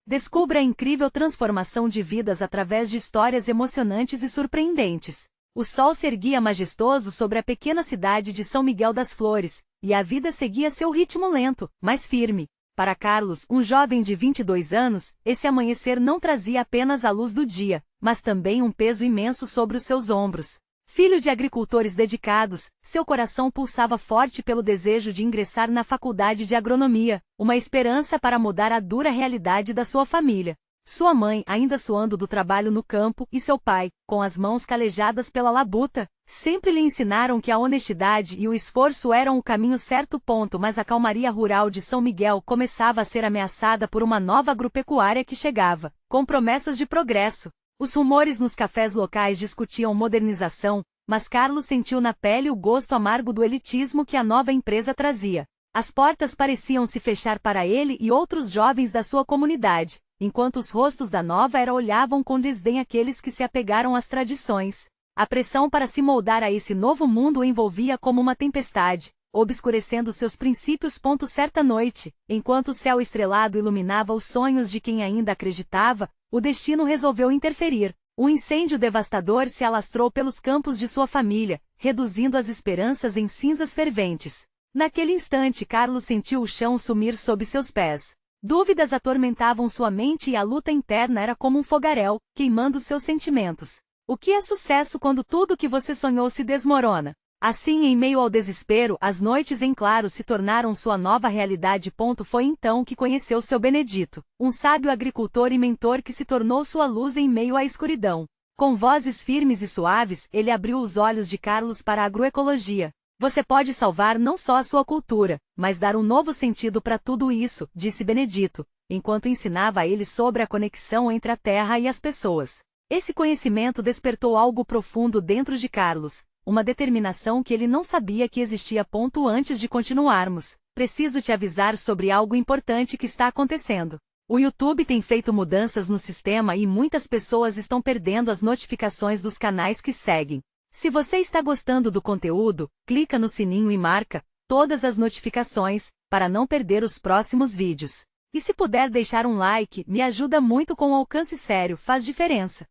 Descubra a incrível transformação de vidas através de histórias emocionantes e surpreendentes. O sol se erguia majestoso sobre a pequena cidade de São Miguel das Flores, e a vida seguia seu ritmo lento, mas firme. Para Carlos, um jovem de 22 anos, esse amanhecer não trazia apenas a luz do dia, mas também um peso imenso sobre os seus ombros. Filho de agricultores dedicados, seu coração pulsava forte pelo desejo de ingressar na faculdade de agronomia, uma esperança para mudar a dura realidade da sua família. Sua mãe, ainda suando do trabalho no campo, e seu pai, com as mãos calejadas pela labuta, sempre lhe ensinaram que a honestidade e o esforço eram o caminho certo. Mas a calmaria rural de São Miguel começava a ser ameaçada por uma nova agropecuária que chegava, com promessas de progresso. Os rumores nos cafés locais discutiam modernização, mas Carlos sentiu na pele o gosto amargo do elitismo que a nova empresa trazia. As portas pareciam se fechar para ele e outros jovens da sua comunidade, enquanto os rostos da nova era olhavam com desdém aqueles que se apegaram às tradições. A pressão para se moldar a esse novo mundo o envolvia como uma tempestade, obscurecendo seus princípios. Certa noite, enquanto o céu estrelado iluminava os sonhos de quem ainda acreditava, o destino resolveu interferir. Um incêndio devastador se alastrou pelos campos de sua família, reduzindo as esperanças em cinzas ferventes. Naquele instante, Carlos sentiu o chão sumir sob seus pés. Dúvidas atormentavam sua mente e a luta interna era como um fogaréu, queimando seus sentimentos. O que é sucesso quando tudo que você sonhou se desmorona? Assim, em meio ao desespero, as noites em claro se tornaram sua nova realidade. Foi então que conheceu seu Benedito, um sábio agricultor e mentor que se tornou sua luz em meio à escuridão. Com vozes firmes e suaves, ele abriu os olhos de Carlos para a agroecologia. Você pode salvar não só a sua cultura, mas dar um novo sentido para tudo isso, disse Benedito, enquanto ensinava a ele sobre a conexão entre a terra e as pessoas. Esse conhecimento despertou algo profundo dentro de Carlos, uma determinação que ele não sabia que existia. Antes de continuarmos, preciso te avisar sobre algo importante que está acontecendo. O YouTube tem feito mudanças no sistema e muitas pessoas estão perdendo as notificações dos canais que seguem. Se você está gostando do conteúdo, clica no sininho e marca todas as notificações, para não perder os próximos vídeos. E se puder deixar um like, me ajuda muito. Com alcance sério, faz diferença.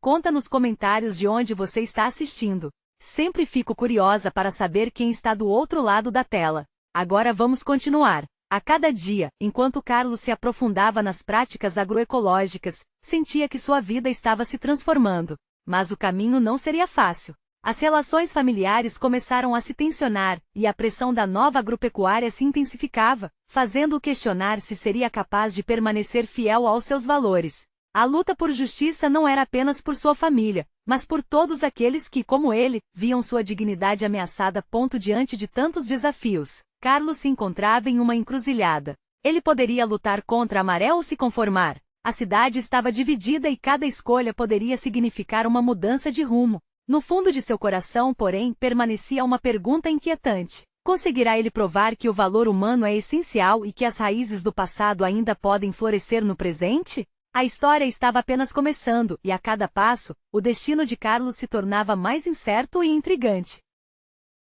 Conta nos comentários de onde você está assistindo. Sempre fico curiosa para saber quem está do outro lado da tela. Agora vamos continuar. A cada dia, enquanto Carlos se aprofundava nas práticas agroecológicas, sentia que sua vida estava se transformando. Mas o caminho não seria fácil. As relações familiares começaram a se tensionar, e a pressão da nova agropecuária se intensificava, fazendo-o questionar se seria capaz de permanecer fiel aos seus valores. A luta por justiça não era apenas por sua família, mas por todos aqueles que, como ele, viam sua dignidade ameaçada. Diante de tantos desafios, Carlos se encontrava em uma encruzilhada. Ele poderia lutar contra a maré ou se conformar. A cidade estava dividida e cada escolha poderia significar uma mudança de rumo. No fundo de seu coração, porém, permanecia uma pergunta inquietante. Conseguirá ele provar que o valor humano é essencial e que as raízes do passado ainda podem florescer no presente? A história estava apenas começando, e a cada passo, o destino de Carlos se tornava mais incerto e intrigante.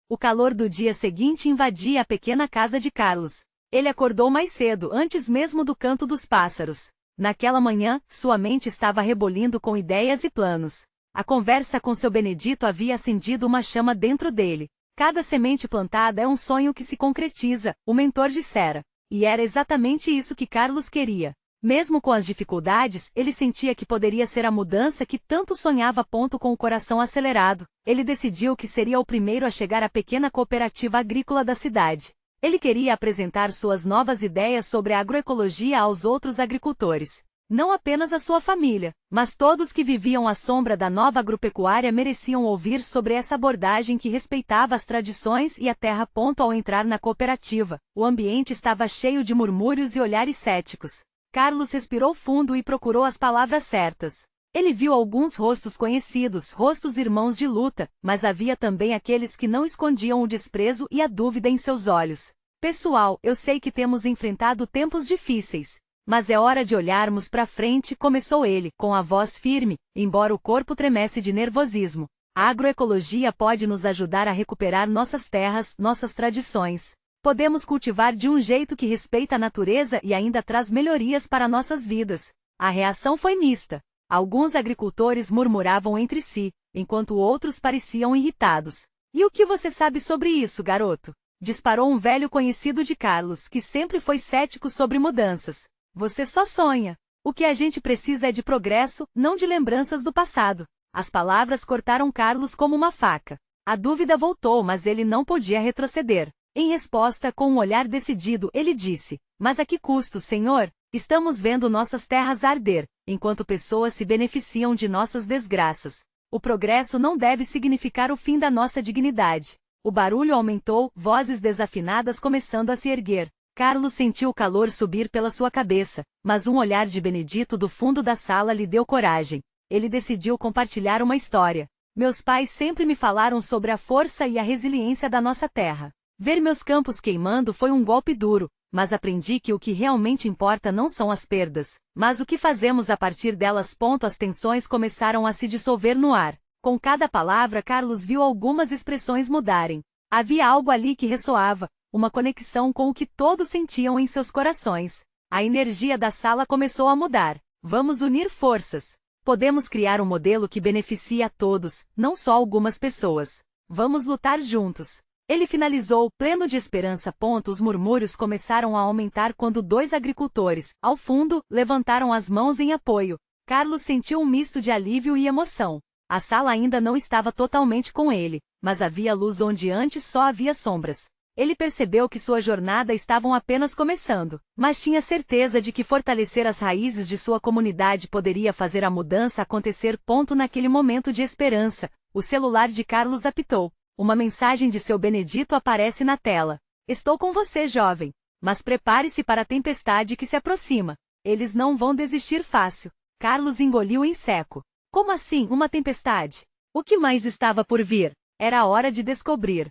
O calor do dia seguinte invadia a pequena casa de Carlos. Ele acordou mais cedo, antes mesmo do canto dos pássaros. Naquela manhã, sua mente estava rebolindo com ideias e planos. A conversa com seu Benedito havia acendido uma chama dentro dele. Cada semente plantada é um sonho que se concretiza, o mentor dissera. E era exatamente isso que Carlos queria. Mesmo com as dificuldades, ele sentia que poderia ser a mudança que tanto sonhava. Com o coração acelerado, ele decidiu que seria o primeiro a chegar à pequena cooperativa agrícola da cidade. Ele queria apresentar suas novas ideias sobre a agroecologia aos outros agricultores. Não apenas a sua família, mas todos que viviam à sombra da nova agropecuária mereciam ouvir sobre essa abordagem que respeitava as tradições e a terra. Ao entrar na cooperativa, o ambiente estava cheio de murmúrios e olhares céticos. Carlos respirou fundo e procurou as palavras certas. Ele viu alguns rostos conhecidos, rostos irmãos de luta, mas havia também aqueles que não escondiam o desprezo e a dúvida em seus olhos. Pessoal, eu sei que temos enfrentado tempos difíceis. Mas é hora de olharmos para frente, começou ele, com a voz firme, embora o corpo tremesse de nervosismo. A agroecologia pode nos ajudar a recuperar nossas terras, nossas tradições. Podemos cultivar de um jeito que respeita a natureza e ainda traz melhorias para nossas vidas. A reação foi mista. Alguns agricultores murmuravam entre si, enquanto outros pareciam irritados. E o que você sabe sobre isso, garoto? Disparou um velho conhecido de Carlos, que sempre foi cético sobre mudanças. Você só sonha. O que a gente precisa é de progresso, não de lembranças do passado. As palavras cortaram Carlos como uma faca. A dúvida voltou, mas ele não podia retroceder. Em resposta, com um olhar decidido, ele disse: mas a que custo, senhor? Estamos vendo nossas terras arder, enquanto pessoas se beneficiam de nossas desgraças. O progresso não deve significar o fim da nossa dignidade. O barulho aumentou, vozes desafinadas começando a se erguer. Carlos sentiu o calor subir pela sua cabeça, mas um olhar de Benedito do fundo da sala lhe deu coragem. Ele decidiu compartilhar uma história. Meus pais sempre me falaram sobre a força e a resiliência da nossa terra. Ver meus campos queimando foi um golpe duro, mas aprendi que o que realmente importa não são as perdas, mas o que fazemos a partir delas. As tensões começaram a se dissolver no ar. Com cada palavra, Carlos viu algumas expressões mudarem. Havia algo ali que ressoava, uma conexão com o que todos sentiam em seus corações. A energia da sala começou a mudar. Vamos unir forças. Podemos criar um modelo que beneficie a todos, não só algumas pessoas. Vamos lutar juntos. Ele finalizou, pleno de esperança. Os murmúrios começaram a aumentar quando dois agricultores, ao fundo, levantaram as mãos em apoio. Carlos sentiu um misto de alívio e emoção. A sala ainda não estava totalmente com ele, mas havia luz onde antes só havia sombras. Ele percebeu que sua jornada estava apenas começando, mas tinha certeza de que fortalecer as raízes de sua comunidade poderia fazer a mudança acontecer. Naquele momento de esperança, o celular de Carlos apitou. Uma mensagem de seu Benedito aparece na tela. Estou com você, jovem. Mas prepare-se para a tempestade que se aproxima. Eles não vão desistir fácil. Carlos engoliu em seco. Como assim, uma tempestade? O que mais estava por vir? Era hora de descobrir.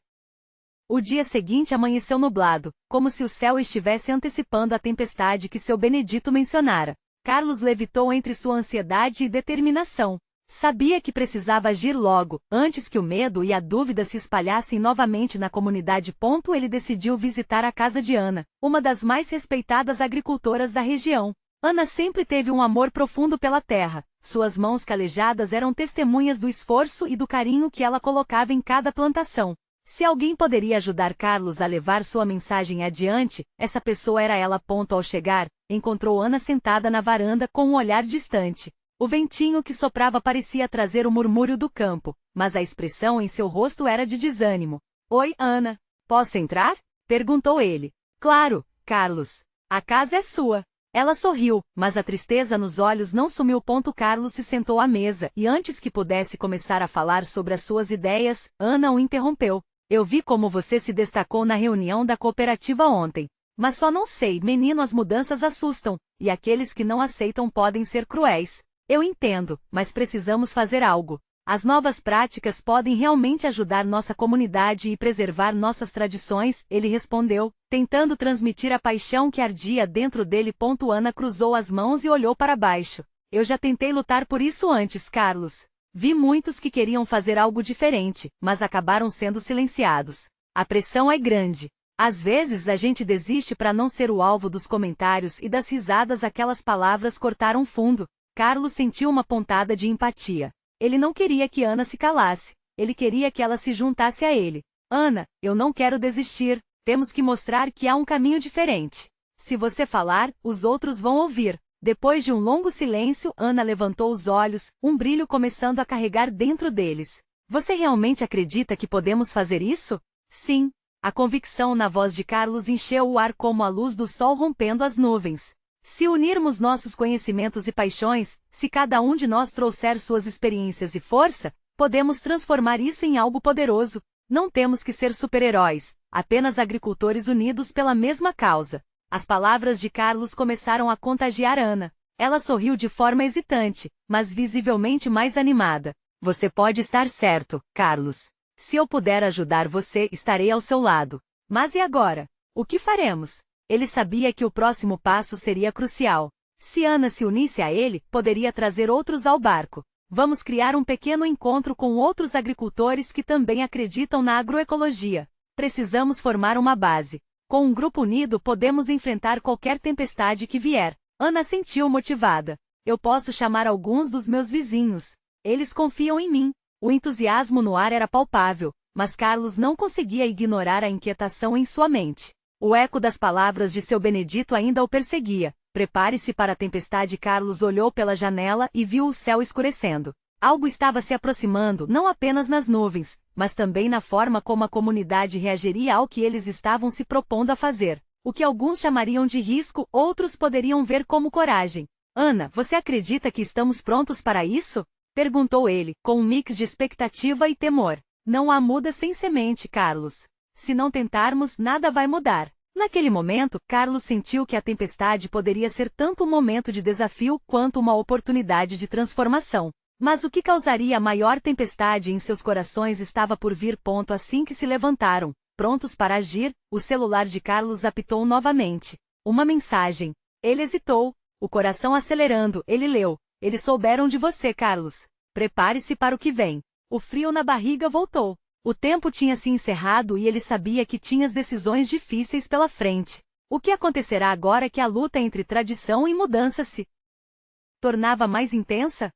O dia seguinte amanheceu nublado, como se o céu estivesse antecipando a tempestade que seu Benedito mencionara. Carlos levitou entre sua ansiedade e determinação. Sabia que precisava agir logo, antes que o medo e a dúvida se espalhassem novamente na comunidade. Ele decidiu visitar a casa de Ana, uma das mais respeitadas agricultoras da região. Ana sempre teve um amor profundo pela terra. Suas mãos calejadas eram testemunhas do esforço e do carinho que ela colocava em cada plantação. Se alguém poderia ajudar Carlos a levar sua mensagem adiante, essa pessoa era ela. Ao chegar, encontrou Ana sentada na varanda com um olhar distante. O ventinho que soprava parecia trazer o murmúrio do campo, mas a expressão em seu rosto era de desânimo. Oi, Ana. Posso entrar? Perguntou ele. Claro, Carlos. A casa é sua. Ela sorriu, mas a tristeza nos olhos não sumiu. Carlos se sentou à mesa e antes que pudesse começar a falar sobre as suas ideias, Ana o interrompeu. Eu vi como você se destacou na reunião da cooperativa ontem. Mas só não sei, menino, as mudanças assustam, e aqueles que não aceitam podem ser cruéis. Eu entendo, mas precisamos fazer algo. As novas práticas podem realmente ajudar nossa comunidade e preservar nossas tradições, ele respondeu, tentando transmitir a paixão que ardia dentro dele. Ana cruzou as mãos e olhou para baixo. Eu já tentei lutar por isso antes, Carlos. Vi muitos que queriam fazer algo diferente, mas acabaram sendo silenciados. A pressão é grande. Às vezes a gente desiste para não ser o alvo dos comentários e das risadas. Aquelas palavras cortaram fundo. Carlos sentiu uma pontada de empatia. Ele não queria que Ana se calasse. Ele queria que ela se juntasse a ele. Ana, eu não quero desistir. Temos que mostrar que há um caminho diferente. Se você falar, os outros vão ouvir. Depois de um longo silêncio, Ana levantou os olhos, um brilho começando a carregar dentro deles. Você realmente acredita que podemos fazer isso? Sim. A convicção na voz de Carlos encheu o ar como a luz do sol rompendo as nuvens. Se unirmos nossos conhecimentos e paixões, se cada um de nós trouxer suas experiências e força, podemos transformar isso em algo poderoso. Não temos que ser super-heróis, apenas agricultores unidos pela mesma causa. As palavras de Carlos começaram a contagiar Ana. Ela sorriu de forma hesitante, mas visivelmente mais animada. Você pode estar certo, Carlos. Se eu puder ajudar você, estarei ao seu lado. Mas e agora? O que faremos? Ele sabia que o próximo passo seria crucial. Se Ana se unisse a ele, poderia trazer outros ao barco. Vamos criar um pequeno encontro com outros agricultores que também acreditam na agroecologia. Precisamos formar uma base. Com um grupo unido podemos enfrentar qualquer tempestade que vier. Ana sentiu motivada. Eu posso chamar alguns dos meus vizinhos. Eles confiam em mim. O entusiasmo no ar era palpável, mas Carlos não conseguia ignorar a inquietação em sua mente. O eco das palavras de seu Benedito ainda o perseguia. Prepare-se para a tempestade. Carlos olhou pela janela e viu o céu escurecendo. Algo estava se aproximando não apenas nas nuvens, mas também na forma como a comunidade reagiria ao que eles estavam se propondo a fazer. O que alguns chamariam de risco, outros poderiam ver como coragem. Ana, você acredita que estamos prontos para isso? Perguntou ele, com um mix de expectativa e temor. Não há muda sem semente, Carlos. Se não tentarmos, nada vai mudar. Naquele momento, Carlos sentiu que a tempestade poderia ser tanto um momento de desafio quanto uma oportunidade de transformação. Mas o que causaria a maior tempestade em seus corações estava por vir. Assim que se levantaram, prontos para agir, o celular de Carlos apitou novamente. Uma mensagem. Ele hesitou, o coração acelerando. Ele leu. Eles souberam de você, Carlos. Prepare-se para o que vem. O frio na barriga voltou. O tempo tinha se encerrado e ele sabia que tinha as decisões difíceis pela frente. O que acontecerá agora que a luta entre tradição e mudança se tornava mais intensa?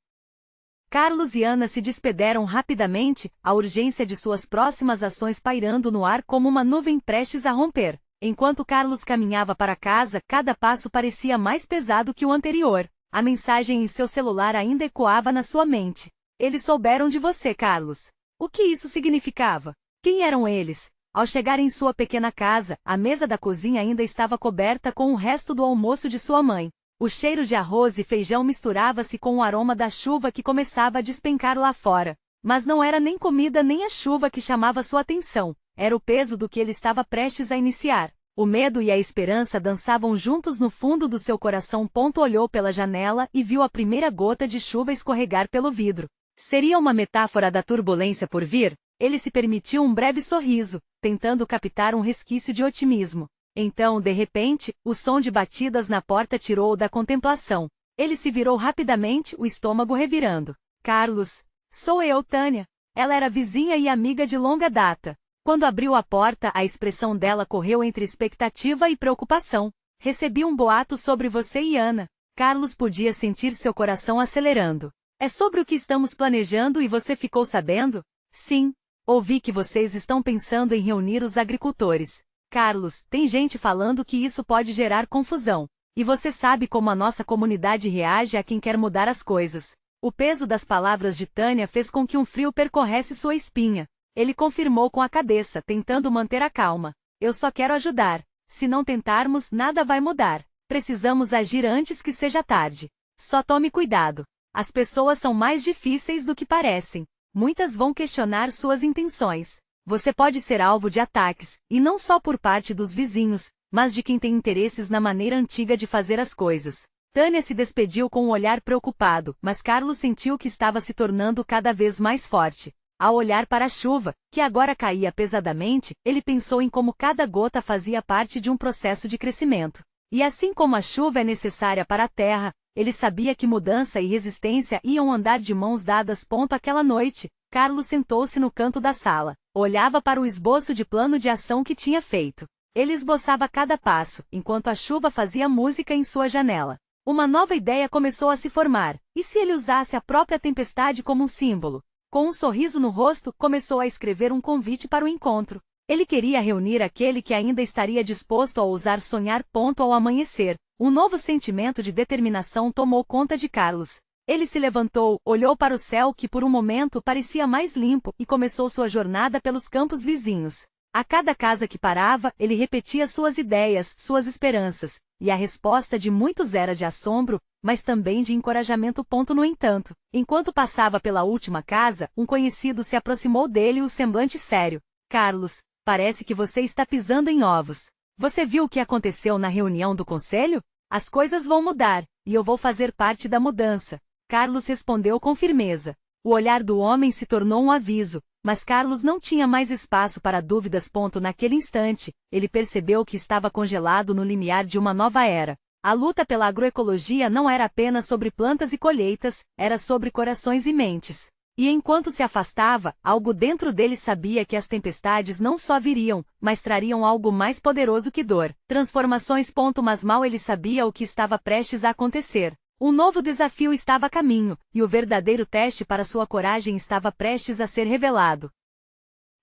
Carlos e Ana se despediram rapidamente, a urgência de suas próximas ações pairando no ar como uma nuvem prestes a romper. Enquanto Carlos caminhava para casa, cada passo parecia mais pesado que o anterior. A mensagem em seu celular ainda ecoava na sua mente. Eles souberam de você, Carlos. O que isso significava? Quem eram eles? Ao chegar em sua pequena casa, a mesa da cozinha ainda estava coberta com o resto do almoço de sua mãe. O cheiro de arroz e feijão misturava-se com o aroma da chuva que começava a despencar lá fora. Mas não era nem comida nem a chuva que chamava sua atenção, era o peso do que ele estava prestes a iniciar. O medo e a esperança dançavam juntos no fundo do seu coração. Olhou pela janela e viu a primeira gota de chuva escorregar pelo vidro. Seria uma metáfora da turbulência por vir? Ele se permitiu um breve sorriso, tentando captar um resquício de otimismo. Então, de repente, o som de batidas na porta tirou-o da contemplação. Ele se virou rapidamente, o estômago revirando. Carlos, sou eu, Tânia. Ela era vizinha e amiga de longa data. Quando abriu a porta, a expressão dela correu entre expectativa e preocupação. Recebi um boato sobre você e Ana. Carlos podia sentir seu coração acelerando. É sobre o que estamos planejando e você ficou sabendo? Sim. Ouvi que vocês estão pensando em reunir os agricultores. Carlos, tem gente falando que isso pode gerar confusão. E você sabe como a nossa comunidade reage a quem quer mudar as coisas. O peso das palavras de Tânia fez com que um frio percorresse sua espinha. Ele confirmou com a cabeça, tentando manter a calma. Eu só quero ajudar. Se não tentarmos, nada vai mudar. Precisamos agir antes que seja tarde. Só tome cuidado. As pessoas são mais difíceis do que parecem. Muitas vão questionar suas intenções. Você pode ser alvo de ataques, e não só por parte dos vizinhos, mas de quem tem interesses na maneira antiga de fazer as coisas. Tânia se despediu com um olhar preocupado, mas Carlos sentiu que estava se tornando cada vez mais forte. Ao olhar para a chuva, que agora caía pesadamente, ele pensou em como cada gota fazia parte de um processo de crescimento. E assim como a chuva é necessária para a terra, ele sabia que mudança e resistência iam andar de mãos dadas. Aquela noite, Carlos sentou-se no canto da sala. Olhava para o esboço de plano de ação que tinha feito. Ele esboçava cada passo, enquanto a chuva fazia música em sua janela. Uma nova ideia começou a se formar. E se ele usasse a própria tempestade como um símbolo? Com um sorriso no rosto, começou a escrever um convite para o encontro. Ele queria reunir aquele que ainda estaria disposto a ousar sonhar. Ao amanhecer, um novo sentimento de determinação tomou conta de Carlos. Ele se levantou, olhou para o céu que por um momento parecia mais limpo e começou sua jornada pelos campos vizinhos. A cada casa que parava, ele repetia suas ideias, suas esperanças, e a resposta de muitos era de assombro, mas também de encorajamento. No entanto, enquanto passava pela última casa, um conhecido se aproximou dele, o semblante sério. Carlos, parece que você está pisando em ovos. Você viu o que aconteceu na reunião do conselho? As coisas vão mudar, e eu vou fazer parte da mudança. Carlos respondeu com firmeza. O olhar do homem se tornou um aviso, mas Carlos não tinha mais espaço para dúvidas. Naquele instante, ele percebeu que estava congelado no limiar de uma nova era. A luta pela agroecologia não era apenas sobre plantas e colheitas, era sobre corações e mentes. E enquanto se afastava, algo dentro dele sabia que as tempestades não só viriam, mas trariam algo mais poderoso que dor, transformações. Mas mal ele sabia o que estava prestes a acontecer. Um novo desafio estava a caminho, e o verdadeiro teste para sua coragem estava prestes a ser revelado.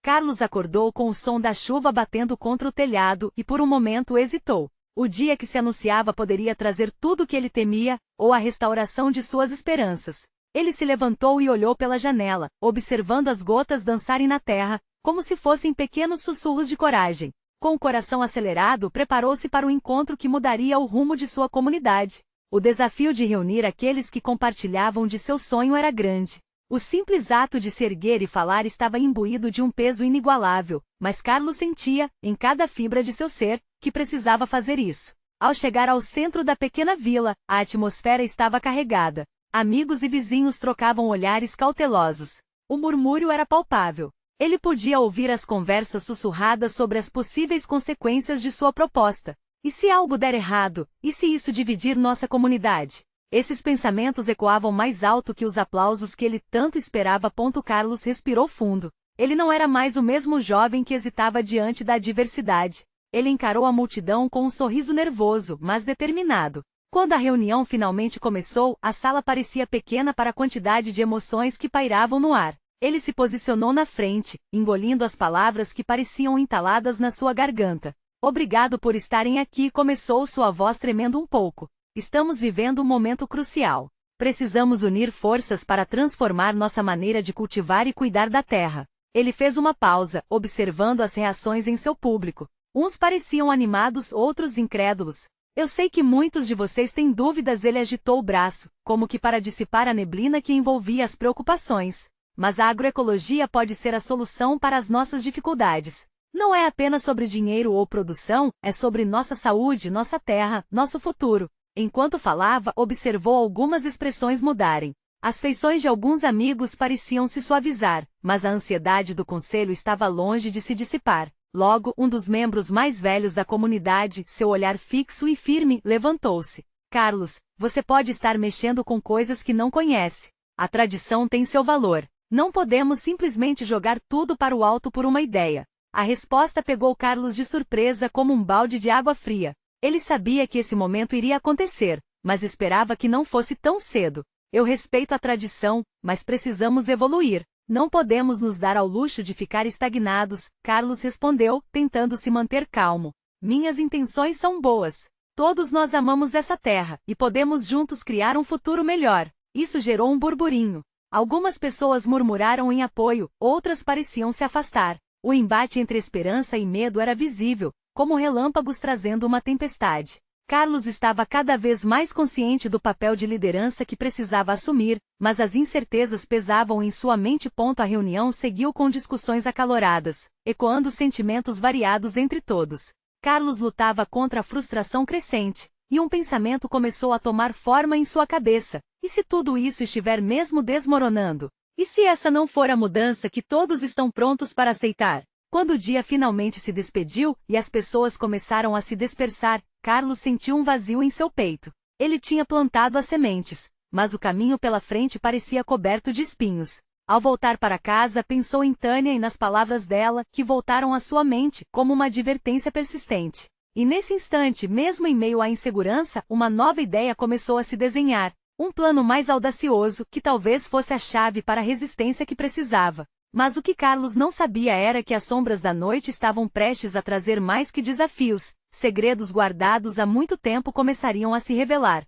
Carlos acordou com o som da chuva batendo contra o telhado e por um momento hesitou. O dia que se anunciava poderia trazer tudo o que ele temia, ou a restauração de suas esperanças. Ele se levantou e olhou pela janela, observando as gotas dançarem na terra, como se fossem pequenos sussurros de coragem. Com o coração acelerado, preparou-se para o encontro que mudaria o rumo de sua comunidade. O desafio de reunir aqueles que compartilhavam de seu sonho era grande. O simples ato de se erguer e falar estava imbuído de um peso inigualável, mas Carlos sentia, em cada fibra de seu ser, que precisava fazer isso. Ao chegar ao centro da pequena vila, a atmosfera estava carregada. Amigos e vizinhos trocavam olhares cautelosos. O murmúrio era palpável. Ele podia ouvir as conversas sussurradas sobre as possíveis consequências de sua proposta. E se algo der errado? E se isso dividir nossa comunidade? Esses pensamentos ecoavam mais alto que os aplausos que ele tanto esperava. Carlos respirou fundo. Ele não era mais o mesmo jovem que hesitava diante da adversidade. Ele encarou a multidão com um sorriso nervoso, mas determinado. Quando a reunião finalmente começou, a sala parecia pequena para a quantidade de emoções que pairavam no ar. Ele se posicionou na frente, engolindo as palavras que pareciam entaladas na sua garganta. Obrigado por estarem aqui, começou sua voz tremendo um pouco. Estamos vivendo um momento crucial. Precisamos unir forças para transformar nossa maneira de cultivar e cuidar da terra. Ele fez uma pausa, observando as reações em seu público. Uns pareciam animados, outros incrédulos. Eu sei que muitos de vocês têm dúvidas. Ele agitou o braço, como que para dissipar a neblina que envolvia as preocupações. Mas a agroecologia pode ser a solução para as nossas dificuldades. Não é apenas sobre dinheiro ou produção, é sobre nossa saúde, nossa terra, nosso futuro. Enquanto falava, observou algumas expressões mudarem. As feições de alguns amigos pareciam se suavizar, mas a ansiedade do conselho estava longe de se dissipar. Logo, um dos membros mais velhos da comunidade, seu olhar fixo e firme, levantou-se. Carlos, você pode estar mexendo com coisas que não conhece. A tradição tem seu valor. Não podemos simplesmente jogar tudo para o alto por uma ideia. A resposta pegou Carlos de surpresa como um balde de água fria. Ele sabia que esse momento iria acontecer, mas esperava que não fosse tão cedo. Eu respeito a tradição, mas precisamos evoluir. Não podemos nos dar ao luxo de ficar estagnados, Carlos respondeu, tentando se manter calmo. Minhas intenções são boas. Todos nós amamos essa terra, e podemos juntos criar um futuro melhor. Isso gerou um burburinho. Algumas pessoas murmuraram em apoio, outras pareciam se afastar. O embate entre esperança e medo era visível, como relâmpagos trazendo uma tempestade. Carlos estava cada vez mais consciente do papel de liderança que precisava assumir, mas as incertezas pesavam em sua mente. A reunião seguiu com discussões acaloradas, ecoando sentimentos variados entre todos. Carlos lutava contra a frustração crescente, e um pensamento começou a tomar forma em sua cabeça. E se tudo isso estiver mesmo desmoronando? E se essa não for a mudança que todos estão prontos para aceitar? Quando o dia finalmente se despediu, e as pessoas começaram a se dispersar, Carlos sentiu um vazio em seu peito. Ele tinha plantado as sementes, mas o caminho pela frente parecia coberto de espinhos. Ao voltar para casa, pensou em Tânia e nas palavras dela, que voltaram à sua mente, como uma advertência persistente. E nesse instante, mesmo em meio à insegurança, uma nova ideia começou a se desenhar. Um plano mais audacioso, que talvez fosse a chave para a resistência que precisava. Mas o que Carlos não sabia era que as sombras da noite estavam prestes a trazer mais que desafios. Segredos guardados há muito tempo começariam a se revelar.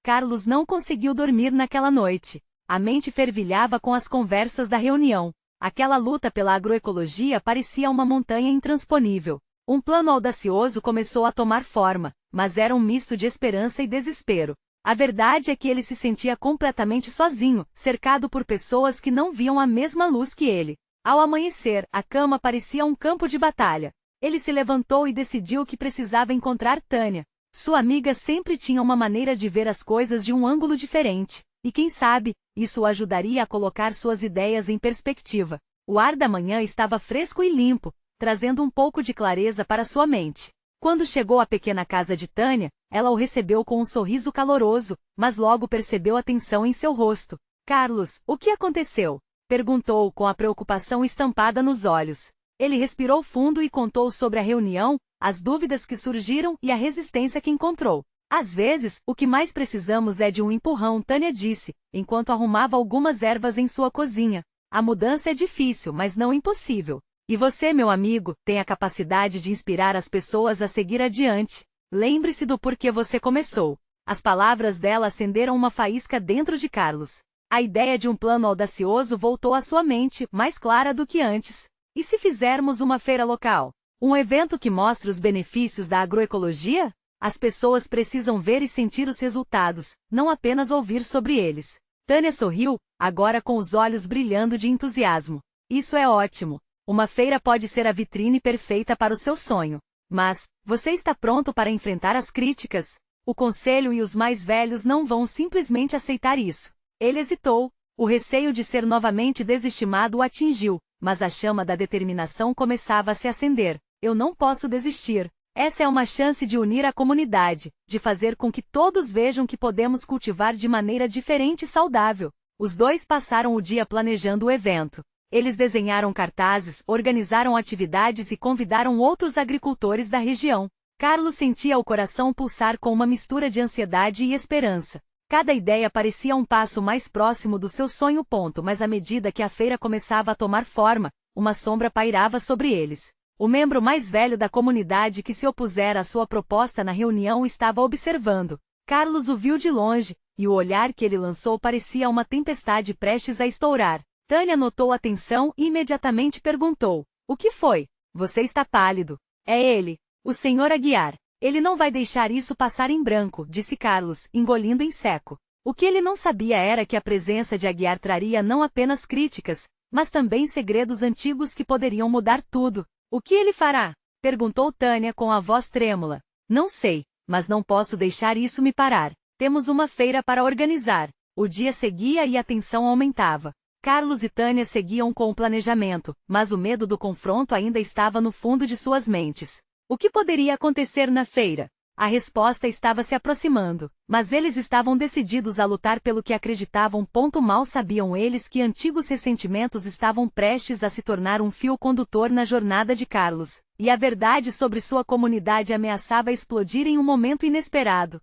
Carlos não conseguiu dormir naquela noite. A mente fervilhava com as conversas da reunião. Aquela luta pela agroecologia parecia uma montanha intransponível. Um plano audacioso começou a tomar forma, mas era um misto de esperança e desespero. A verdade é que ele se sentia completamente sozinho, cercado por pessoas que não viam a mesma luz que ele. Ao amanhecer, a cama parecia um campo de batalha. Ele se levantou e decidiu que precisava encontrar Tânia. Sua amiga sempre tinha uma maneira de ver as coisas de um ângulo diferente, e quem sabe, isso o ajudaria a colocar suas ideias em perspectiva. O ar da manhã estava fresco e limpo, trazendo um pouco de clareza para sua mente. Quando chegou à pequena casa de Tânia, ela o recebeu com um sorriso caloroso, mas logo percebeu a tensão em seu rosto. Carlos, o que aconteceu? Perguntou com a preocupação estampada nos olhos. Ele respirou fundo e contou sobre a reunião, as dúvidas que surgiram e a resistência que encontrou. Às vezes, o que mais precisamos é de um empurrão, Tânia disse, enquanto arrumava algumas ervas em sua cozinha. A mudança é difícil, mas não impossível. E você, meu amigo, tem a capacidade de inspirar as pessoas a seguir adiante. Lembre-se do porquê você começou. As palavras dela acenderam uma faísca dentro de Carlos. A ideia de um plano audacioso voltou à sua mente, mais clara do que antes. E se fizermos uma feira local? Um evento que mostre os benefícios da agroecologia? As pessoas precisam ver e sentir os resultados, não apenas ouvir sobre eles. Tânia sorriu, agora com os olhos brilhando de entusiasmo. Isso é ótimo. Uma feira pode ser a vitrine perfeita para o seu sonho. Mas, você está pronto para enfrentar as críticas? O conselho e os mais velhos não vão simplesmente aceitar isso. Ele hesitou. O receio de ser novamente desestimado o atingiu, mas a chama da determinação começava a se acender. Eu não posso desistir. Essa é uma chance de unir a comunidade, de fazer com que todos vejam que podemos cultivar de maneira diferente e saudável. Os dois passaram o dia planejando o evento. Eles desenharam cartazes, organizaram atividades e convidaram outros agricultores da região. Carlos sentia o coração pulsar com uma mistura de ansiedade e esperança. Cada ideia parecia um passo mais próximo do seu sonho. Mas à medida que a feira começava a tomar forma, uma sombra pairava sobre eles. O membro mais velho da comunidade que se opusera à sua proposta na reunião estava observando. Carlos o viu de longe, e o olhar que ele lançou parecia uma tempestade prestes a estourar. Tânia notou a tensão e imediatamente perguntou: o que foi? Você está pálido. É ele, o Sr. Aguiar. Ele não vai deixar isso passar em branco, disse Carlos, engolindo em seco. O que ele não sabia era que a presença de Aguiar traria não apenas críticas, mas também segredos antigos que poderiam mudar tudo. O que ele fará? Perguntou Tânia com a voz trêmula. Não sei, mas não posso deixar isso me parar. Temos uma feira para organizar. O dia seguia e a tensão aumentava. Carlos e Tânia seguiam com o planejamento, mas o medo do confronto ainda estava no fundo de suas mentes. O que poderia acontecer na feira? A resposta estava se aproximando, mas eles estavam decididos a lutar pelo que acreditavam. Mal sabiam eles que antigos ressentimentos estavam prestes a se tornar um fio condutor na jornada de Carlos, e a verdade sobre sua comunidade ameaçava explodir em um momento inesperado.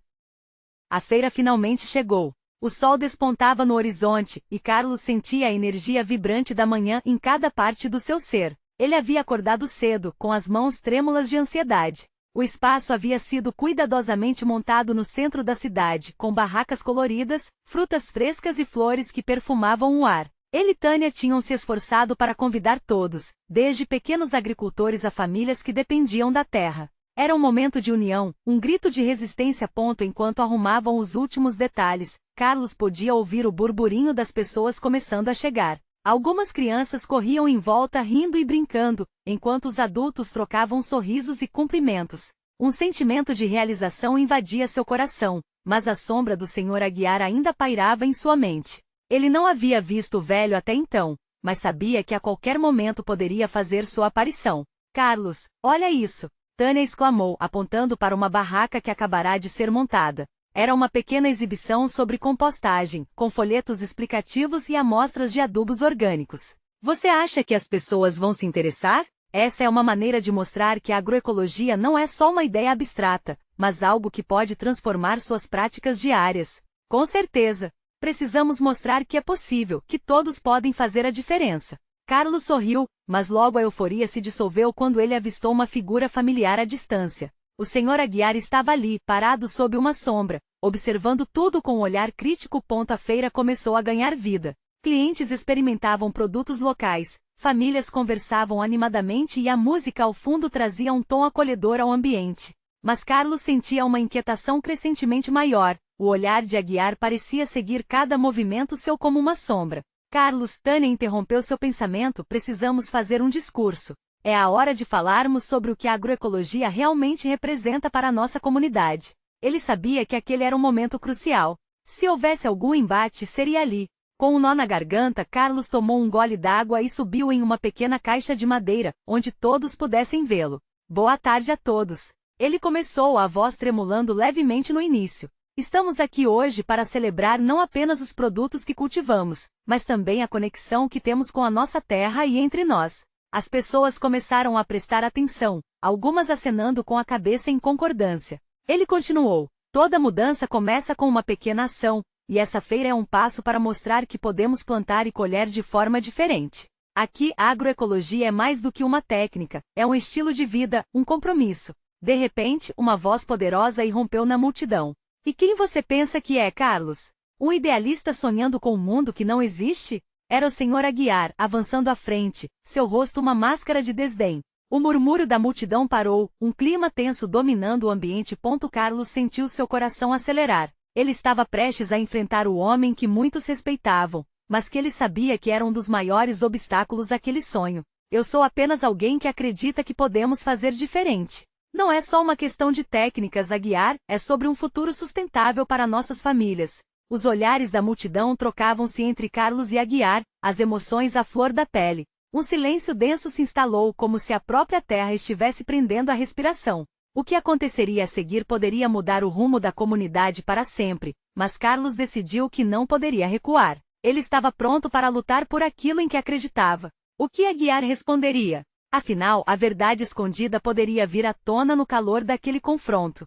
A feira finalmente chegou. O sol despontava no horizonte, e Carlos sentia a energia vibrante da manhã em cada parte do seu ser. Ele havia acordado cedo, com as mãos trêmulas de ansiedade. O espaço havia sido cuidadosamente montado no centro da cidade, com barracas coloridas, frutas frescas e flores que perfumavam o ar. Ele e Tânia tinham se esforçado para convidar todos, desde pequenos agricultores a famílias que dependiam da terra. Era um momento de união, um grito de resistência. Enquanto arrumavam os últimos detalhes, Carlos podia ouvir o burburinho das pessoas começando a chegar. Algumas crianças corriam em volta rindo e brincando, enquanto os adultos trocavam sorrisos e cumprimentos. Um sentimento de realização invadia seu coração, mas a sombra do Sr. Aguiar ainda pairava em sua mente. Ele não havia visto o velho até então, mas sabia que a qualquer momento poderia fazer sua aparição. Carlos, olha isso! Tânia exclamou, apontando para uma barraca que acabará de ser montada. Era uma pequena exibição sobre compostagem, com folhetos explicativos e amostras de adubos orgânicos. Você acha que as pessoas vão se interessar? Essa é uma maneira de mostrar que a agroecologia não é só uma ideia abstrata, mas algo que pode transformar suas práticas diárias. Com certeza. Precisamos mostrar que é possível, que todos podem fazer a diferença. Carlos sorriu, mas logo a euforia se dissolveu quando ele avistou uma figura familiar à distância. O Sr. Aguiar estava ali, parado sob uma sombra, observando tudo com um olhar crítico. A feira começou a ganhar vida. Clientes experimentavam produtos locais, famílias conversavam animadamente e a música ao fundo trazia um tom acolhedor ao ambiente. Mas Carlos sentia uma inquietação crescentemente maior. O olhar de Aguiar parecia seguir cada movimento seu como uma sombra. Carlos, Tânia interrompeu seu pensamento. Precisamos fazer um discurso. É a hora de falarmos sobre o que a agroecologia realmente representa para a nossa comunidade. Ele sabia que aquele era um momento crucial. Se houvesse algum embate, seria ali. Com um nó na garganta, Carlos tomou um gole d'água e subiu em uma pequena caixa de madeira, onde todos pudessem vê-lo. Boa tarde a todos. Ele começou, a voz tremulando levemente no início. Estamos aqui hoje para celebrar não apenas os produtos que cultivamos, mas também a conexão que temos com a nossa terra e entre nós. As pessoas começaram a prestar atenção, algumas acenando com a cabeça em concordância. Ele continuou: toda mudança começa com uma pequena ação, e essa feira é um passo para mostrar que podemos plantar e colher de forma diferente. Aqui, a agroecologia é mais do que uma técnica, é um estilo de vida, um compromisso. De repente, uma voz poderosa irrompeu na multidão. E quem você pensa que é, Carlos? Um idealista sonhando com um mundo que não existe? Era o Sr. Aguiar, avançando à frente, seu rosto uma máscara de desdém. O murmúrio da multidão parou, um clima tenso dominando o ambiente. Carlos sentiu seu coração acelerar. Ele estava prestes a enfrentar o homem que muitos respeitavam, mas que ele sabia que era um dos maiores obstáculos àquele sonho. Eu sou apenas alguém que acredita que podemos fazer diferente. Não é só uma questão de técnicas, Aguiar, é sobre um futuro sustentável para nossas famílias. Os olhares da multidão trocavam-se entre Carlos e Aguiar, as emoções à flor da pele. Um silêncio denso se instalou, como se a própria terra estivesse prendendo a respiração. O que aconteceria a seguir poderia mudar o rumo da comunidade para sempre, mas Carlos decidiu que não poderia recuar. Ele estava pronto para lutar por aquilo em que acreditava. O que Aguiar responderia? Afinal, a verdade escondida poderia vir à tona no calor daquele confronto.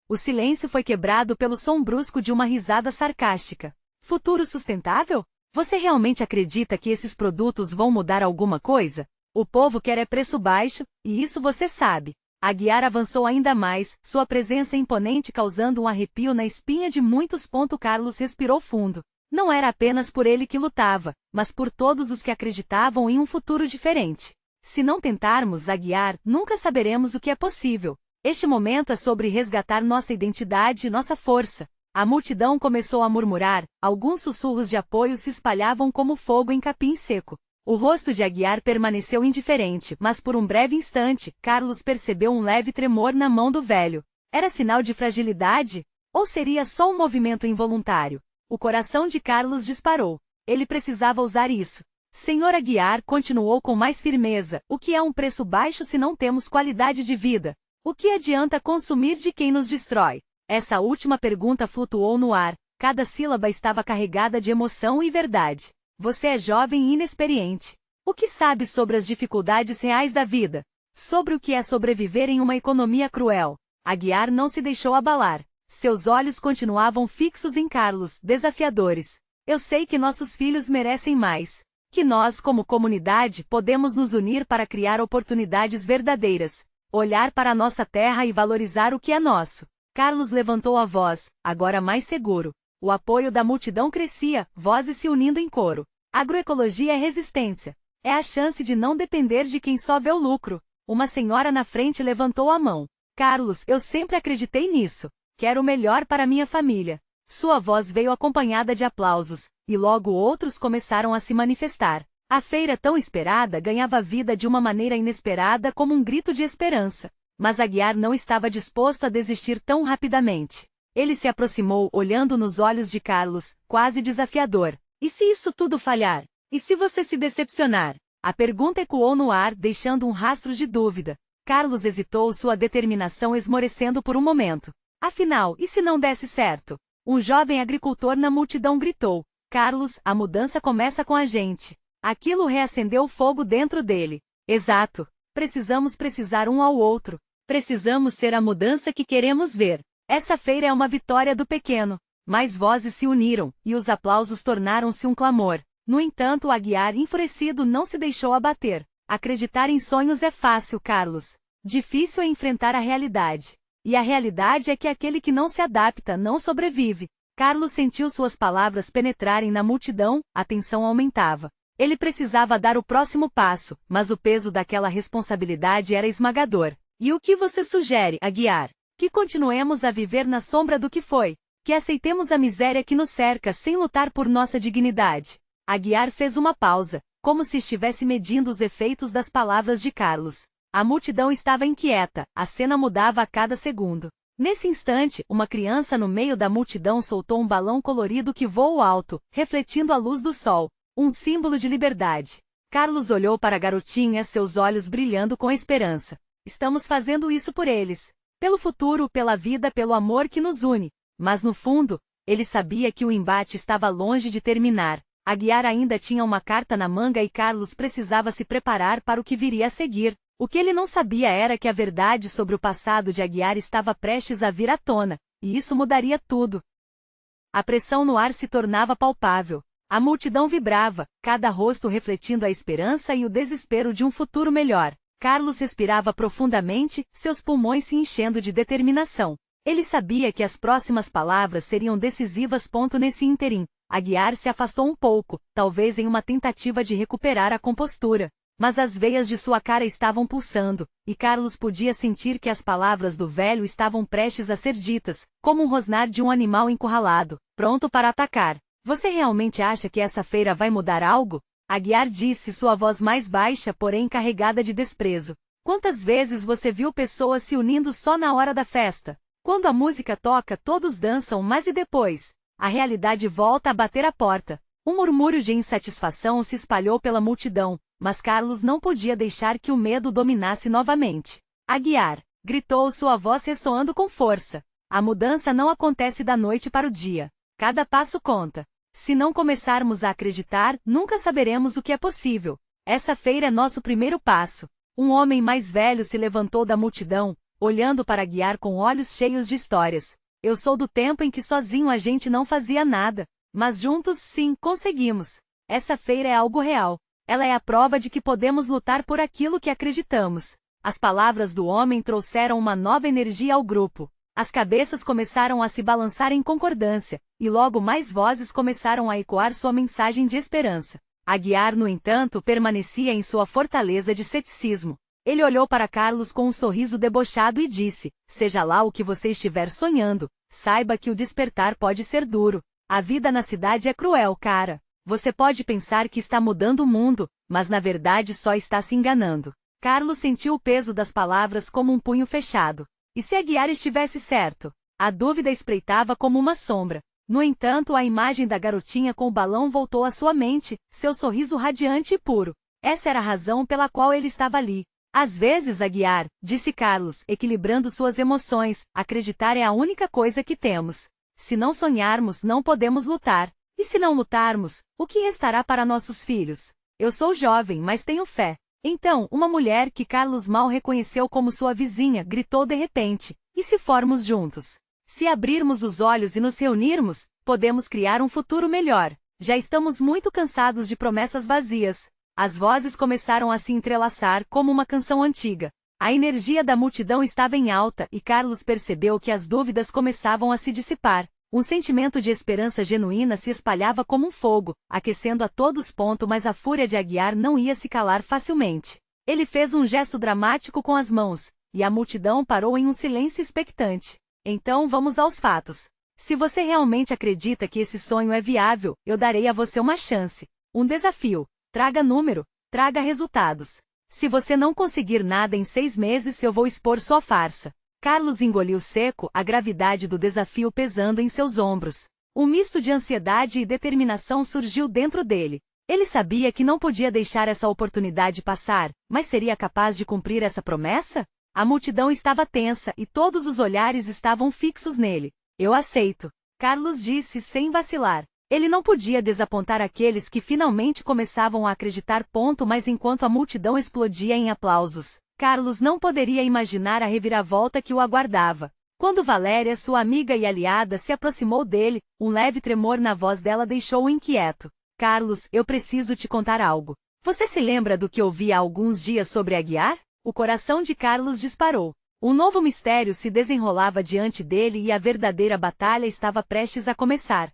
O silêncio foi quebrado pelo som brusco de uma risada sarcástica. Futuro sustentável? Você realmente acredita que esses produtos vão mudar alguma coisa? O povo quer preço baixo, e isso você sabe. Aguiar avançou ainda mais, sua presença imponente causando um arrepio na espinha de muitos. Carlos respirou fundo. Não era apenas por ele que lutava, mas por todos os que acreditavam em um futuro diferente. Se não tentarmos, Aguiar, nunca saberemos o que é possível. Este momento é sobre resgatar nossa identidade e nossa força. A multidão começou a murmurar, alguns sussurros de apoio se espalhavam como fogo em capim seco. O rosto de Aguiar permaneceu indiferente, mas por um breve instante, Carlos percebeu um leve tremor na mão do velho. Era sinal de fragilidade? Ou seria só um movimento involuntário? O coração de Carlos disparou. Ele precisava usar isso. Sr. Aguiar continuou com mais firmeza: o que é um preço baixo se não temos qualidade de vida? O que adianta consumir de quem nos destrói? Essa última pergunta flutuou no ar, cada sílaba estava carregada de emoção e verdade. Você é jovem e inexperiente. O que sabe sobre as dificuldades reais da vida? Sobre o que é sobreviver em uma economia cruel? Aguiar não se deixou abalar. Seus olhos continuavam fixos em Carlos, desafiadores. Eu sei que nossos filhos merecem mais. Que nós, como comunidade, podemos nos unir para criar oportunidades verdadeiras, olhar para a nossa terra e valorizar o que é nosso. Carlos levantou a voz, agora mais seguro. O apoio da multidão crescia, vozes se unindo em coro. Agroecologia é resistência. É a chance de não depender de quem só vê o lucro. Uma senhora na frente levantou a mão. Carlos, eu sempre acreditei nisso. Quero o melhor para minha família. Sua voz veio acompanhada de aplausos, e logo outros começaram a se manifestar. A feira tão esperada ganhava vida de uma maneira inesperada, como um grito de esperança. Mas Aguiar não estava disposto a desistir tão rapidamente. Ele se aproximou, olhando nos olhos de Carlos, quase desafiador. E se isso tudo falhar? E se você se decepcionar? A pergunta ecoou no ar, deixando um rastro de dúvida. Carlos hesitou, sua determinação esmorecendo por um momento. Afinal, e se não desse certo? Um jovem agricultor na multidão gritou: Carlos, a mudança começa com a gente. Aquilo reacendeu o fogo dentro dele. Exato. Precisar um ao outro. Precisamos ser a mudança que queremos ver. Essa feira é uma vitória do pequeno. Mais vozes se uniram, e os aplausos tornaram-se um clamor. No entanto, Aguiar, enfurecido, não se deixou abater. Acreditar em sonhos é fácil, Carlos. Difícil é enfrentar a realidade. E a realidade é que aquele que não se adapta não sobrevive. Carlos sentiu suas palavras penetrarem na multidão, a tensão aumentava. Ele precisava dar o próximo passo, mas o peso daquela responsabilidade era esmagador. E o que você sugere, Aguiar? Que continuemos a viver na sombra do que foi. Que aceitemos a miséria que nos cerca sem lutar por nossa dignidade. Aguiar fez uma pausa, como se estivesse medindo os efeitos das palavras de Carlos. A multidão estava inquieta, a cena mudava a cada segundo. Nesse instante, uma criança no meio da multidão soltou um balão colorido que voou alto, refletindo a luz do sol, um símbolo de liberdade. Carlos olhou para a garotinha, seus olhos brilhando com esperança. Estamos fazendo isso por eles. Pelo futuro, pela vida, pelo amor que nos une. Mas no fundo, ele sabia que o embate estava longe de terminar. Aguiar ainda tinha uma carta na manga e Carlos precisava se preparar para o que viria a seguir. O que ele não sabia era que a verdade sobre o passado de Aguiar estava prestes a vir à tona, e isso mudaria tudo. A pressão no ar se tornava palpável. A multidão vibrava, cada rosto refletindo a esperança e o desespero de um futuro melhor. Carlos respirava profundamente, seus pulmões se enchendo de determinação. Ele sabia que as próximas palavras seriam decisivas. Nesse ínterim, Aguiar se afastou um pouco, talvez em uma tentativa de recuperar a compostura. Mas as veias de sua cara estavam pulsando, e Carlos podia sentir que as palavras do velho estavam prestes a ser ditas, como um rosnar de um animal encurralado, pronto para atacar. Você realmente acha que essa feira vai mudar algo? Aguiar disse, sua voz mais baixa, porém carregada de desprezo. Quantas vezes você viu pessoas se unindo só na hora da festa? Quando a música toca, todos dançam, mas e depois? A realidade volta a bater a porta. Um murmúrio de insatisfação se espalhou pela multidão, mas Carlos não podia deixar que o medo dominasse novamente. Aguiar! Gritou, sua voz ressoando com força. A mudança não acontece da noite para o dia. Cada passo conta. Se não começarmos a acreditar, nunca saberemos o que é possível. Essa feira é nosso primeiro passo. Um homem mais velho se levantou da multidão, olhando para Aguiar com olhos cheios de histórias. Eu sou do tempo em que sozinho a gente não fazia nada. Mas juntos, sim, conseguimos. Essa feira é algo real. Ela é a prova de que podemos lutar por aquilo que acreditamos. As palavras do homem trouxeram uma nova energia ao grupo. As cabeças começaram a se balançar em concordância, e logo mais vozes começaram a ecoar sua mensagem de esperança. Aguiar, no entanto, permanecia em sua fortaleza de ceticismo. Ele olhou para Carlos com um sorriso debochado e disse, seja lá o que você estiver sonhando, saiba que o despertar pode ser duro. A vida na cidade é cruel, cara. Você pode pensar que está mudando o mundo, mas na verdade só está se enganando. Carlos sentiu o peso das palavras como um punho fechado. E se Aguiar estivesse certo? A dúvida espreitava como uma sombra. No entanto, a imagem da garotinha com o balão voltou à sua mente, seu sorriso radiante e puro. Essa era a razão pela qual ele estava ali. Às vezes, Aguiar, disse Carlos, equilibrando suas emoções, acreditar é a única coisa que temos. Se não sonharmos, não podemos lutar. E se não lutarmos, o que restará para nossos filhos? Eu sou jovem, mas tenho fé. Então, uma mulher que Carlos mal reconheceu como sua vizinha gritou de repente, e se formos juntos? Se abrirmos os olhos e nos reunirmos, podemos criar um futuro melhor. Já estamos muito cansados de promessas vazias. As vozes começaram a se entrelaçar como uma canção antiga. A energia da multidão estava em alta e Carlos percebeu que as dúvidas começavam a se dissipar. Um sentimento de esperança genuína se espalhava como um fogo, aquecendo a todos. Mas a fúria de Aguiar não ia se calar facilmente. Ele fez um gesto dramático com as mãos, e a multidão parou em um silêncio expectante. Então vamos aos fatos. Se você realmente acredita que esse sonho é viável, eu darei a você uma chance. Um desafio. Traga número, traga resultados. Se você não conseguir nada em 6 meses, eu vou expor sua farsa. Carlos engoliu seco, a gravidade do desafio pesando em seus ombros. Um misto de ansiedade e determinação surgiu dentro dele. Ele sabia que não podia deixar essa oportunidade passar, mas seria capaz de cumprir essa promessa? A multidão estava tensa e todos os olhares estavam fixos nele. Eu aceito, Carlos disse sem vacilar. Ele não podia desapontar aqueles que finalmente começavam a acreditar. Mas enquanto a multidão explodia em aplausos, Carlos não poderia imaginar a reviravolta que o aguardava. Quando Valéria, sua amiga e aliada, se aproximou dele, um leve tremor na voz dela deixou-o inquieto. Carlos, eu preciso te contar algo. Você se lembra do que ouvi há alguns dias sobre Aguiar? O coração de Carlos disparou. Um novo mistério se desenrolava diante dele e a verdadeira batalha estava prestes a começar.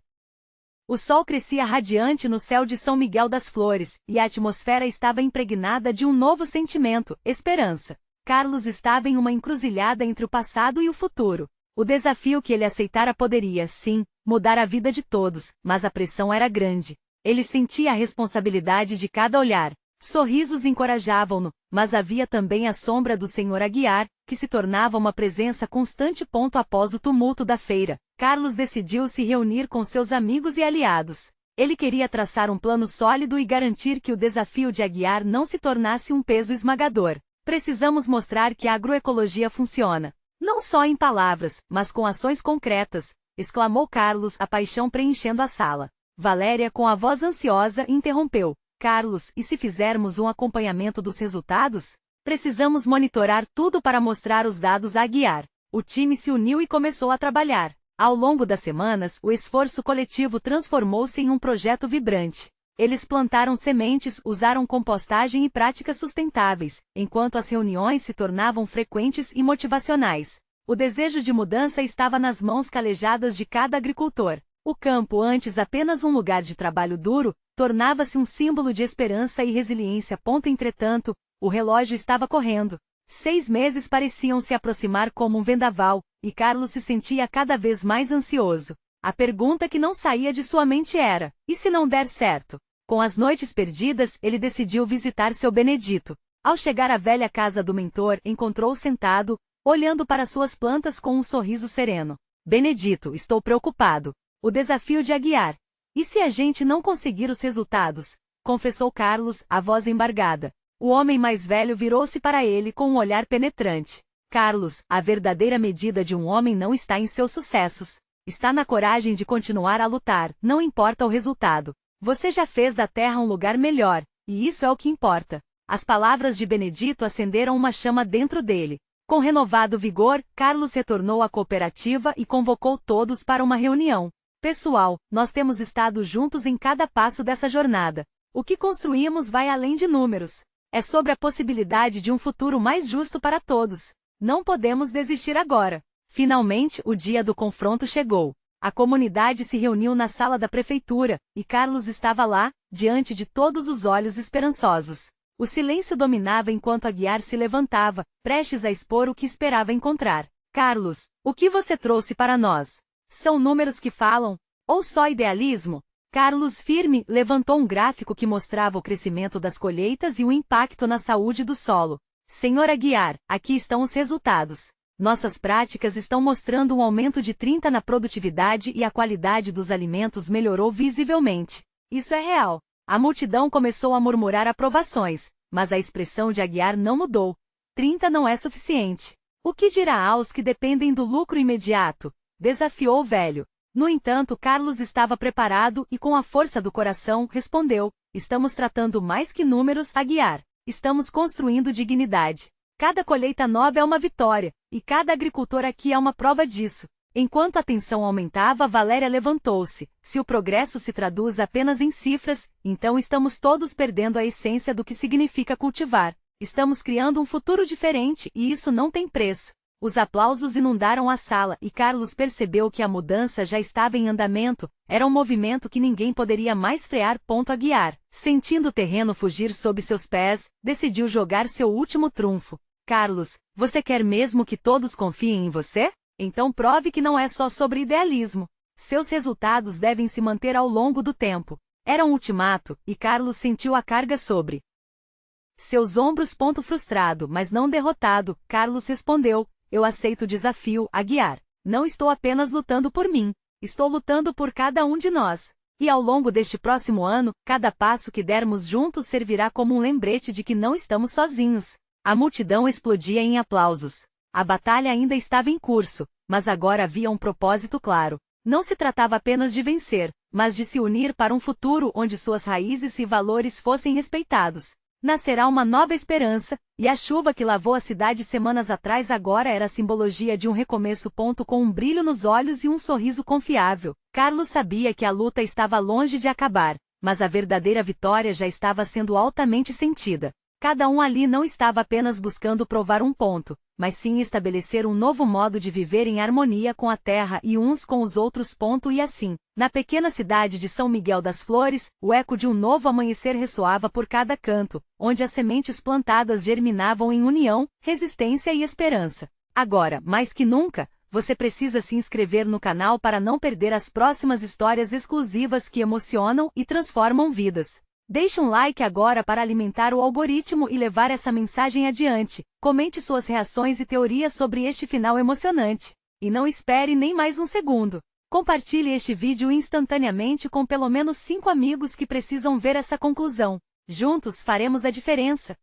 O sol crescia radiante no céu de São Miguel das Flores, e a atmosfera estava impregnada de um novo sentimento, esperança. Carlos estava em uma encruzilhada entre o passado e o futuro. O desafio que ele aceitara poderia, sim, mudar a vida de todos, mas a pressão era grande. Ele sentia a responsabilidade de cada olhar. Sorrisos encorajavam-no, mas havia também a sombra do Sr. Aguiar, que se tornava uma presença constante. Após o tumulto da feira, Carlos decidiu se reunir com seus amigos e aliados. Ele queria traçar um plano sólido e garantir que o desafio de Aguiar não se tornasse um peso esmagador. Precisamos mostrar que a agroecologia funciona. Não só em palavras, mas com ações concretas, exclamou Carlos, a paixão preenchendo a sala. Valéria, com a voz ansiosa, interrompeu. Carlos, e se fizermos um acompanhamento dos resultados? Precisamos monitorar tudo para mostrar os dados a Aguiar. O time se uniu e começou a trabalhar. Ao longo das semanas, o esforço coletivo transformou-se em um projeto vibrante. Eles plantaram sementes, usaram compostagem e práticas sustentáveis, enquanto as reuniões se tornavam frequentes e motivacionais. O desejo de mudança estava nas mãos calejadas de cada agricultor. O campo, antes apenas um lugar de trabalho duro, tornava-se um símbolo de esperança e resiliência. Entretanto, o relógio estava correndo. 6 meses pareciam se aproximar como um vendaval, e Carlos se sentia cada vez mais ansioso. A pergunta que não saía de sua mente era: e se não der certo? Com as noites perdidas, ele decidiu visitar seu Benedito. Ao chegar à velha casa do mentor, encontrou-o sentado, olhando para suas plantas com um sorriso sereno. Benedito, estou preocupado. O desafio de Aguiar. E se a gente não conseguir os resultados? Confessou Carlos, a voz embargada. O homem mais velho virou-se para ele com um olhar penetrante. Carlos, a verdadeira medida de um homem não está em seus sucessos. Está na coragem de continuar a lutar, não importa o resultado. Você já fez da terra um lugar melhor, e isso é o que importa. As palavras de Benedito acenderam uma chama dentro dele. Com renovado vigor, Carlos retornou à cooperativa e convocou todos para uma reunião. Pessoal, nós temos estado juntos em cada passo dessa jornada. O que construímos vai além de números. É sobre a possibilidade de um futuro mais justo para todos. Não podemos desistir agora. Finalmente, o dia do confronto chegou. A comunidade se reuniu na sala da prefeitura, e Carlos estava lá, diante de todos os olhos esperançosos. O silêncio dominava enquanto Aguiar se levantava, prestes a expor o que esperava encontrar. Carlos, o que você trouxe para nós? São números que falam? Ou só idealismo? Carlos, firme, levantou um gráfico que mostrava o crescimento das colheitas e o impacto na saúde do solo. Senhor Aguiar, aqui estão os resultados. Nossas práticas estão mostrando um aumento de 30% na produtividade e a qualidade dos alimentos melhorou visivelmente. Isso é real. A multidão começou a murmurar aprovações, mas a expressão de Aguiar não mudou. 30 não é suficiente. O que dirá aos que dependem do lucro imediato? Desafiou o velho. No entanto, Carlos estava preparado e, com a força do coração, respondeu: estamos tratando mais que números, Aguiar. Estamos construindo dignidade. Cada colheita nova é uma vitória, e cada agricultor aqui é uma prova disso. Enquanto a tensão aumentava, Valéria levantou-se. Se o progresso se traduz apenas em cifras, então estamos todos perdendo a essência do que significa cultivar. Estamos criando um futuro diferente, e isso não tem preço. Os aplausos inundaram a sala, e Carlos percebeu que a mudança já estava em andamento. Era um movimento que ninguém poderia mais frear. Aguiar, sentindo o terreno fugir sob seus pés, decidiu jogar seu último trunfo. Carlos, você quer mesmo que todos confiem em você? Então prove que não é só sobre idealismo. Seus resultados devem se manter ao longo do tempo. Era um ultimato, e Carlos sentiu a carga sobre seus ombros. Frustrado, mas não derrotado, Carlos respondeu: eu aceito o desafio, Aguiar. Não estou apenas lutando por mim. Estou lutando por cada um de nós. E ao longo deste próximo ano, cada passo que dermos juntos servirá como um lembrete de que não estamos sozinhos. A multidão explodia em aplausos. A batalha ainda estava em curso, mas agora havia um propósito claro. Não se tratava apenas de vencer, mas de se unir para um futuro onde suas raízes e valores fossem respeitados. Nascerá uma nova esperança, e a chuva que lavou a cidade semanas atrás agora era a simbologia de um recomeço. Com um brilho nos olhos e um sorriso confiável, Carlos sabia que a luta estava longe de acabar, mas a verdadeira vitória já estava sendo altamente sentida. Cada um ali não estava apenas buscando provar um ponto, mas sim estabelecer um novo modo de viver em harmonia com a terra e uns com os outros. E assim, na pequena cidade de São Miguel das Flores, o eco de um novo amanhecer ressoava por cada canto, onde as sementes plantadas germinavam em união, resistência e esperança. Agora, mais que nunca, você precisa se inscrever no canal para não perder as próximas histórias exclusivas que emocionam e transformam vidas. Deixe um like agora para alimentar o algoritmo e levar essa mensagem adiante. Comente suas reações e teorias sobre este final emocionante. E não espere nem mais um segundo. Compartilhe este vídeo instantaneamente com pelo menos 5 amigos que precisam ver essa conclusão. Juntos faremos a diferença.